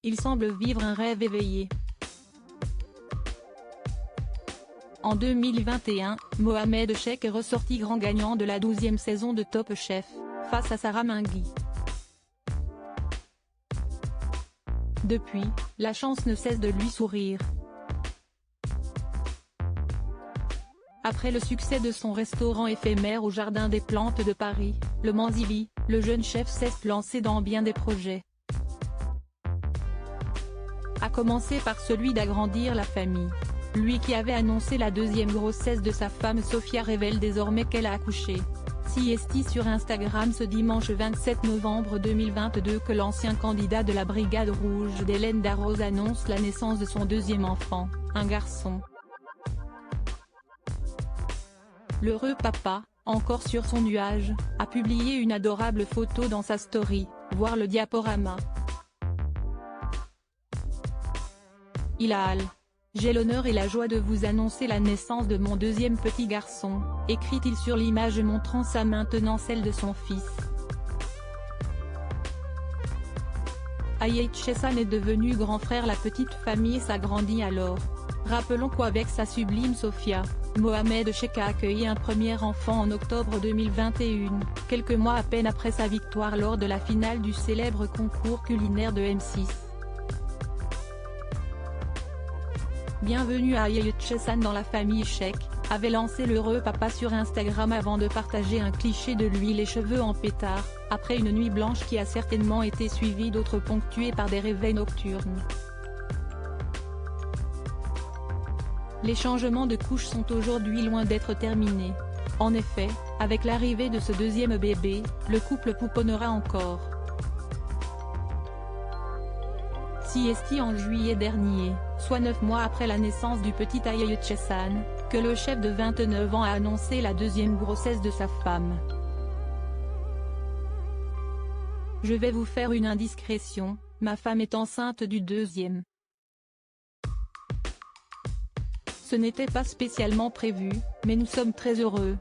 il semble vivre un rêve éveillé. En 2021, Mohamed Cheick est ressorti grand gagnant de la 12e saison de Top Chef, face à Sarah Mingui. Depuis, la chance ne cesse de lui sourire. Après le succès de son restaurant éphémère au Jardin des Plantes de Paris, le Manzili, le jeune chef s'est lancé dans bien des projets. À commencer par celui d'agrandir la famille. Lui qui avait annoncé la deuxième grossesse de sa femme Sophia révèle désormais qu'elle a accouché. CST sur Instagram ce dimanche 27 novembre 2022 que l'ancien candidat de la Brigade Rouge d'Hélène Darroze annonce la naissance de son deuxième enfant, un garçon. L'heureux papa, encore sur son nuage, a publié une adorable photo dans sa story, voir le diaporama. J'ai l'honneur et la joie de vous annoncer la naissance de mon deuxième petit garçon, écrit-il sur l'image montrant sa maintenant celle de son fils. Ayet Chessan est devenu grand frère, la petite famille s'agrandit alors. Rappelons qu'avec sa sublime Sophia, Mohamed Cheick a accueilli un premier enfant en octobre 2021, quelques mois à peine après sa victoire lors de la finale du célèbre concours culinaire de M6. Bienvenue à Ayet Chessan dans la famille Cheick, avait lancé l'heureux papa sur Instagram avant de partager un cliché de lui les cheveux en pétard, après une nuit blanche qui a certainement été suivie d'autres ponctuées par des réveils nocturnes. Les changements de couche sont aujourd'hui loin d'être terminés. En effet, avec l'arrivée de ce deuxième bébé, le couple pouponnera encore. CST en juillet dernier, soit 9 mois après la naissance du petit Ayet Chessan, que le chef de 29 ans a annoncé la deuxième grossesse de sa femme. Je vais vous faire une indiscrétion, ma femme est enceinte du deuxième. Ce n'était pas spécialement prévu, mais nous sommes très heureux.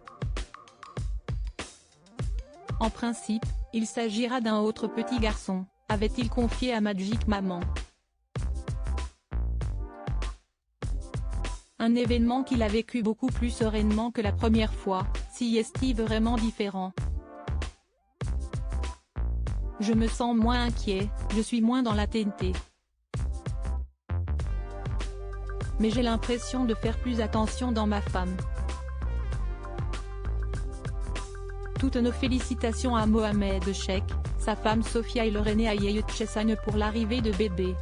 En principe, il s'agira d'un autre petit garçon, avait-il confié à Magic Maman. Un événement qu'il a vécu beaucoup plus sereinement que la première fois, CST vraiment différent. Je me sens moins inquiet, je suis moins dans la TNT. Mais j'ai l'impression de faire plus attention dans ma femme. Toutes nos félicitations à Mohamed Cheick, sa femme Sophia et leur aîné Ayet Chessan pour l'arrivée de bébé.